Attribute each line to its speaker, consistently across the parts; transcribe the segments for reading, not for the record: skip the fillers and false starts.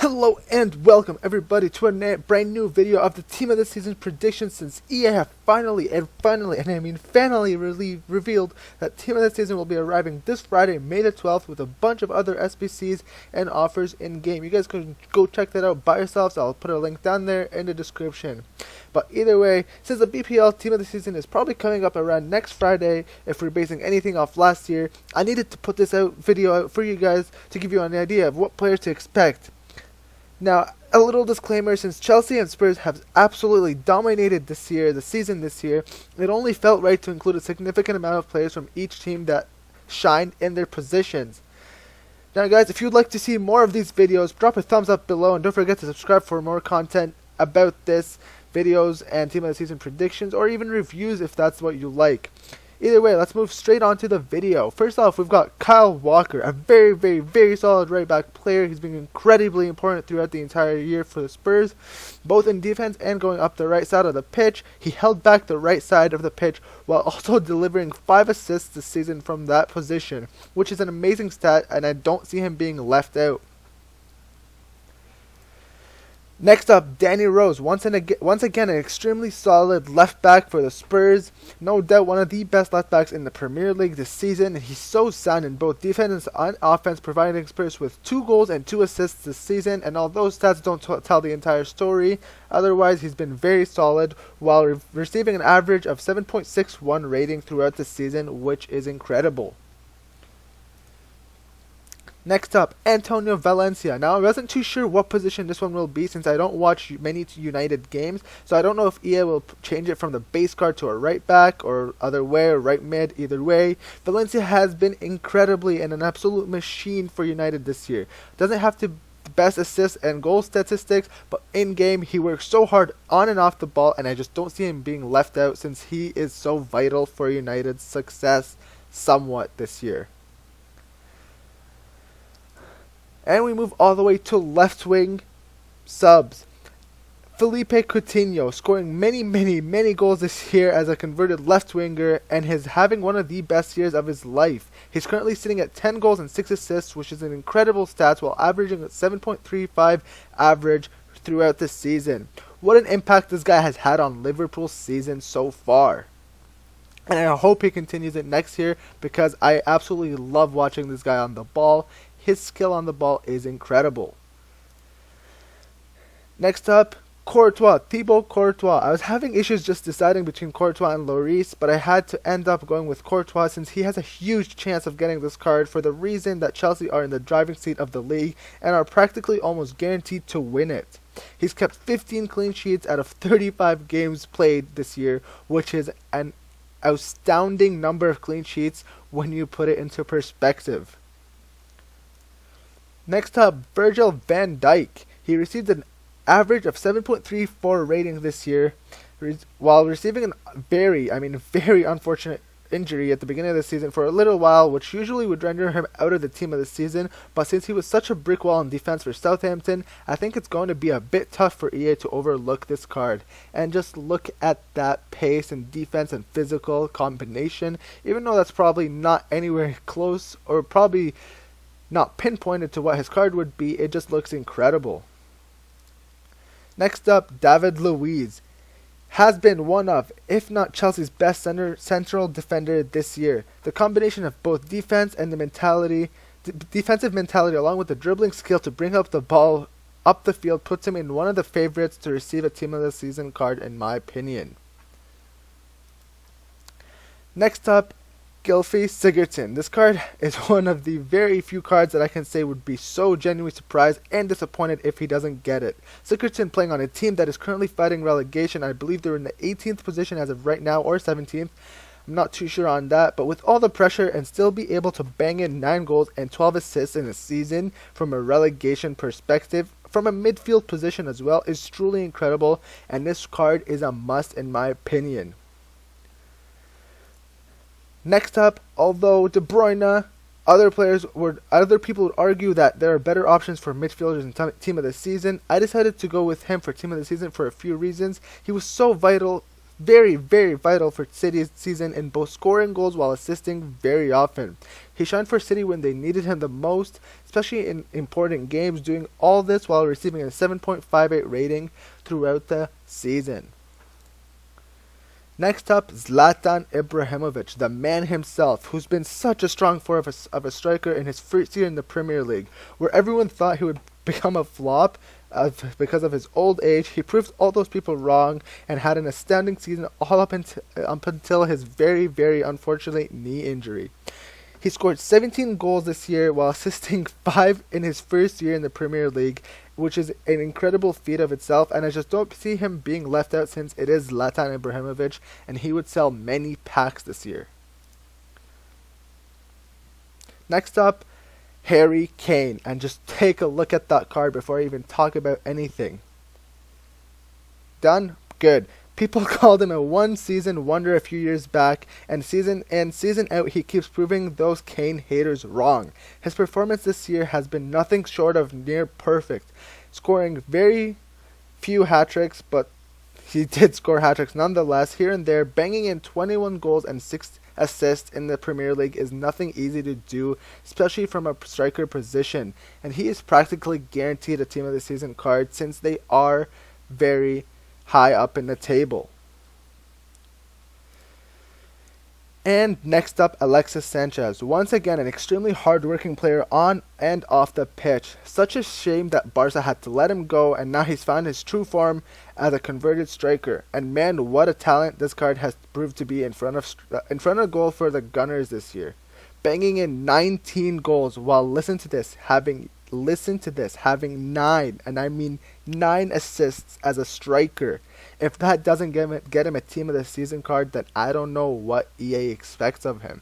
Speaker 1: Hello and welcome everybody to a brand new video of the Team of the Season predictions, since EA have finally revealed that Team of the Season will be arriving this Friday, May the 12th, with a bunch of other SBCs and offers in game. You guys can go check that out by yourselves. I'll put a link down there in the description. But either way, since the BPL Team of the Season is probably coming up around next Friday, if we're basing anything off last year, I needed to put this video out for you guys to give you an idea of what players to expect. Now, a little disclaimer: since Chelsea and Spurs have absolutely dominated the season this year, it only felt right to include a significant amount of players from each team that shined in their positions. Now guys, if you'd like to see more of these videos, drop a thumbs up below, and don't forget to subscribe for more content about this, videos and Team of the Season predictions, or even reviews if that's what you like. Either way, let's move straight on to the video. First off, we've got Kyle Walker, a very solid right back player. He's been incredibly important throughout the entire year for the Spurs, both in defense and going up the right side of the pitch. He held back the right side of the pitch while also delivering 5 assists this season from that position, which is an amazing stat, and I don't see him being left out. Next up, Danny Rose, once again an extremely solid left back for the Spurs. No doubt one of the best left backs in the Premier League this season. He's so sound in both defense and offense, providing Spurs with 2 goals and 2 assists this season. And although stats don't tell the entire story, otherwise he's been very solid, while receiving an average of 7.61 rating throughout the season, which is incredible. Next up, Antonio Valencia. Now, I wasn't too sure what position this one will be, since I don't watch many United games, so I don't know if EA will change it from the base card to a right back, or other way, or right mid. Either way, Valencia has been incredibly and an absolute machine for United this year. Doesn't have to best assists and goal statistics, but in game he works so hard on and off the ball, and I just don't see him being left out, since he is so vital for United's success somewhat this year. And we move all the way to left wing subs. Felipe Coutinho, scoring many goals this year as a converted left winger, and is having one of the best years of his life. He's currently sitting at 10 goals and 6 assists, which is an incredible stats, while averaging a 7.35 average throughout the season. What an impact this guy has had on Liverpool's season so far. And I hope he continues it next year, because I absolutely love watching this guy on the ball. His skill on the ball is incredible. Next up, Courtois, Thibaut Courtois. I was having issues just deciding between Courtois and Lloris, but I had to end up going with Courtois, since he has a huge chance of getting this card, for the reason that Chelsea are in the driving seat of the league and are practically almost guaranteed to win it. He's kept 15 clean sheets out of 35 games played this year, which is an astounding number of clean sheets when you put it into perspective. Next up, Virgil van Dijk. He received an average of 7.34 rating this year, while receiving a very unfortunate injury at the beginning of the season for a little while, which usually would render him out of the Team of the Season. But since he was such a brick wall in defense for Southampton, I think it's going to be a bit tough for EA to overlook this card. And just look at that pace and defense and physical combination. Even though that's probably not anywhere close, or probably not pinpointed to what his card would be, it just looks incredible. Next up, David Luiz. Has been one of, if not Chelsea's best central defender this year. The combination of both defense and defensive mentality, along with the dribbling skill to bring up the ball up the field, puts him in one of the favorites to receive a Team of the Season card, in my opinion. Next up, Gylfi Sigurdsson. This card is one of the very few cards that I can say would be so genuinely surprised and disappointed if he doesn't get it. Sigurdsson playing on a team that is currently fighting relegation. I believe they're in the 18th position as of right now, or 17th. I'm not too sure on that, but with all the pressure and still be able to bang in 9 goals and 12 assists in a season from a relegation perspective, from a midfield position as well, is truly incredible, and this card is a must in my opinion. Next up, although De Bruyne, other people would argue that there are better options for midfielders in Team of the Season, I decided to go with him for Team of the Season for a few reasons. He was so vital very, very vital for City's season in both scoring goals while assisting very often. He shined for City when they needed him the most, especially in important games, doing all this while receiving a 7.58 rating throughout the season. Next up, Zlatan Ibrahimovic, the man himself, who's been such a strong force of a striker in his first year in the Premier League, where everyone thought he would become a flop because of his old age. He proved all those people wrong and had an astounding season all up until his very, very unfortunate knee injury. He scored 17 goals this year while assisting 5 in his first year in the Premier League, which is an incredible feat of itself, and I just don't see him being left out since it is Zlatan Ibrahimovic, and he would sell many packs this year. Next up, Harry Kane, and just take a look at that card before I even talk about anything. Done? Good. People called him a one-season wonder a few years back, and season out he keeps proving those Kane haters wrong. His performance this year has been nothing short of near perfect, scoring very few hat-tricks, but he did score hat-tricks nonetheless here and there. Banging in 21 goals and 6 assists in the Premier League is nothing easy to do, especially from a striker position, and he is practically guaranteed a Team of the Season card since they are very high up in the table. And next up, Alexis Sanchez. Once again, an extremely hard-working player on and off the pitch. Such a shame that Barca had to let him go, and now he's found his true form as a converted striker. And man, what a talent this card has proved to be in front of goal for the Gunners this year. Banging in 19 goals while listen to this, having 9, and I mean 9 assists as a striker. If that doesn't get him a Team of the Season card, then I don't know what EA expects of him.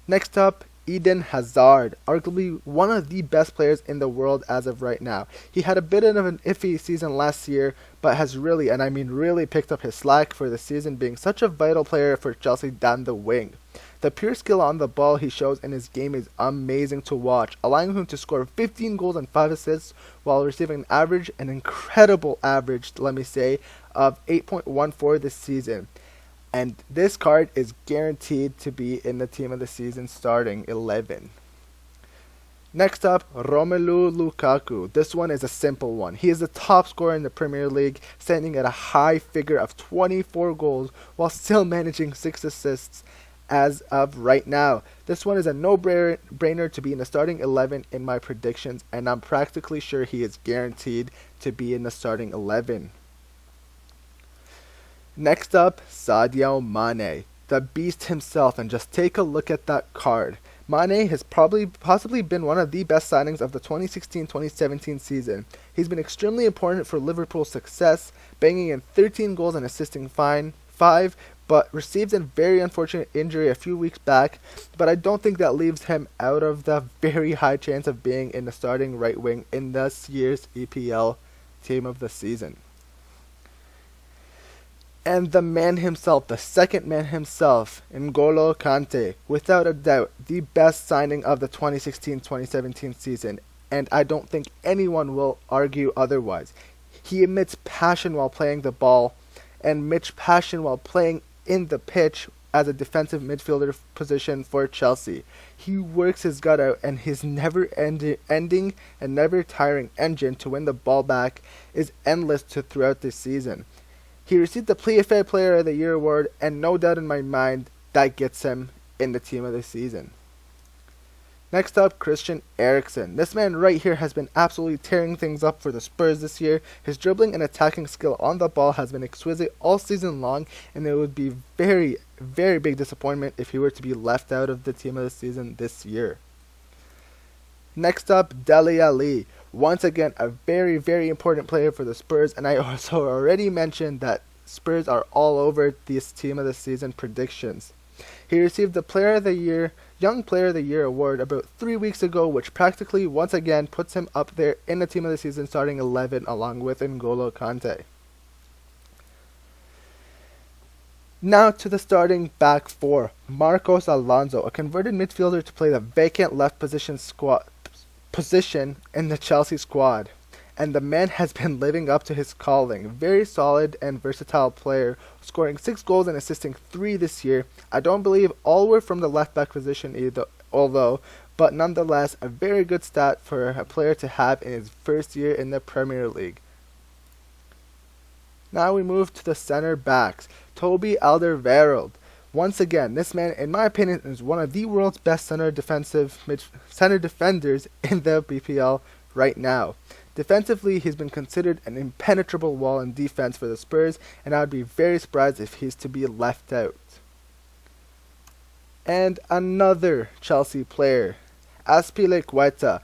Speaker 1: Next up, Eden Hazard, arguably one of the best players in the world as of right now. He had a bit of an iffy season last year, but has really, and I mean really, picked up his slack for the season, being such a vital player for Chelsea down the wing. The pure skill on the ball he shows in his game is amazing to watch, allowing him to score 15 goals and 5 assists while receiving an incredible average, let me say, of 8.14 this season. And this card is guaranteed to be in the Team of the Season starting 11. Next up, Romelu Lukaku. This one is a simple one. He is the top scorer in the Premier League, standing at a high figure of 24 goals while still managing 6 assists as of right now. This one is a no-brainer to be in the starting 11 in my predictions, and I'm practically sure he is guaranteed to be in the starting 11. Next up, Sadio Mane, the beast himself, and just take a look at that card. Mane has possibly been one of the best signings of the 2016-2017 season. He's been extremely important for Liverpool's success, banging in 13 goals and assisting 5, but received a very unfortunate injury a few weeks back, but I don't think that leaves him out of the very high chance of being in the starting right wing in this year's EPL Team of the Season. And the man himself, the second man himself, N'Golo Kante, without a doubt, the best signing of the 2016-2017 season, and I don't think anyone will argue otherwise. He emits passion while playing the ball, and emits passion while playing in the pitch as a defensive midfielder position for Chelsea. He works his gut out, and his never-ending and never-tiring engine to win the ball back is endless throughout this season. He received the PFA Player of the Year award, and no doubt in my mind that gets him in the Team of the Season. Next up, Christian Eriksen. This man right here has been absolutely tearing things up for the Spurs this year. His dribbling and attacking skill on the ball has been exquisite all season long, and it would be very, very big disappointment if he were to be left out of the Team of the Season this year. Next up, Dele Alli. Once again, a very, very important player for the Spurs, and I also already mentioned that Spurs are all over this Team of the Season predictions. He received the Player of the Year, Young Player of the Year award about 3 weeks ago, which practically once again puts him up there in the Team of the Season starting 11 along with N'Golo Kante. Now to the starting back four. Marcos Alonso, a converted midfielder to play the vacant left position in the Chelsea squad. and the man has been living up to his calling. Very solid and versatile player, scoring 6 goals and assisting 3 this year. I don't believe all were from the left back position either, but nonetheless, a very good stat for a player to have in his first year in the Premier League. Now we move to the center backs. Toby Alderweireld. Once again, this man, in my opinion, is one of the world's best center defenders in the BPL right now. Defensively, he's been considered an impenetrable wall in defense for the Spurs, and I would be very surprised if he's to be left out. And another Chelsea player, Azpilicueta,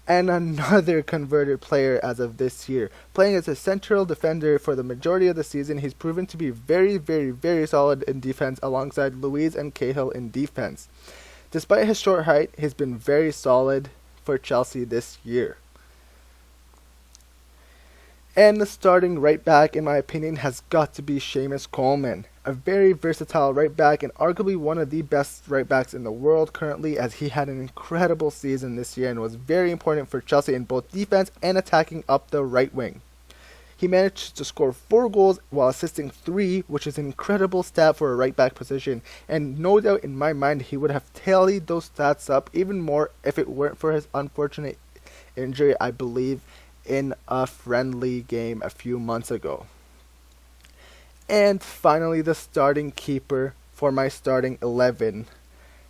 Speaker 1: and another converted player as of this year. Playing as a central defender for the majority of the season, he's proven to be very, very, very solid in defense alongside LUIZ and Cahill in defense. Despite his short height, he's been very solid for Chelsea this year. And the starting right back, in my opinion, has got to be Seamus Coleman. A very versatile right back and arguably one of the best right backs in the world currently, as he had an incredible season this year and was very important for Chelsea in both defense and attacking up the right wing. He managed to score 4 goals while assisting 3, which is an incredible stat for a right back position, and no doubt in my mind he would have tallied those stats up even more if it weren't for his unfortunate injury, I believe, in a friendly game a few months ago. And finally, the starting keeper for my starting 11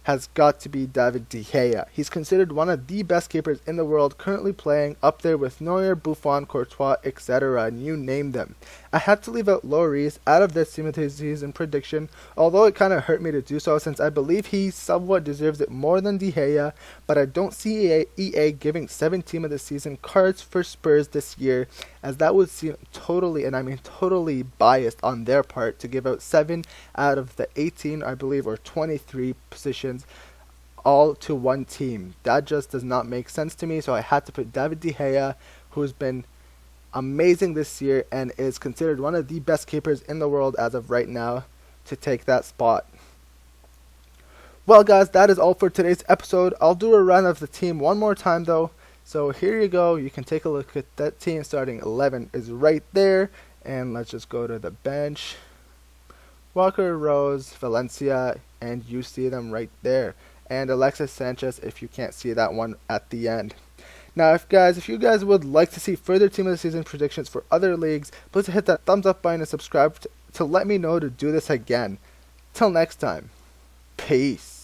Speaker 1: has got to be David De Gea. He's considered one of the best keepers in the world, currently playing up there with Neuer, Buffon, Courtois, etc., and you name them. I had to leave out Lloris out of this season prediction, although it kind of hurt me to do so since I believe he somewhat deserves it more than De Gea, but I don't see EA giving 7 Team of the Season cards for Spurs this year, as that would seem totally, and I mean totally biased on their part to give out 7 out of the 18, I believe, or 23 positions all to one team. That just does not make sense to me, so I had to put David De Gea, who's been amazing this year and is considered one of the best keepers in the world as of right now, to take that spot. Well guys, that is all for today's episode. I'll do a run of the team one more time though. So here you go, you can take a look at that team. Starting 11 is right there, and let's just go to the bench. Walker, Rose, Valencia, and you see them right there. And Alexis Sanchez if you can't see that one at the end. Now if you guys would like to see further Team of the Season predictions for other leagues, please hit that thumbs up button and subscribe to let me know to do this again. Till next time, peace.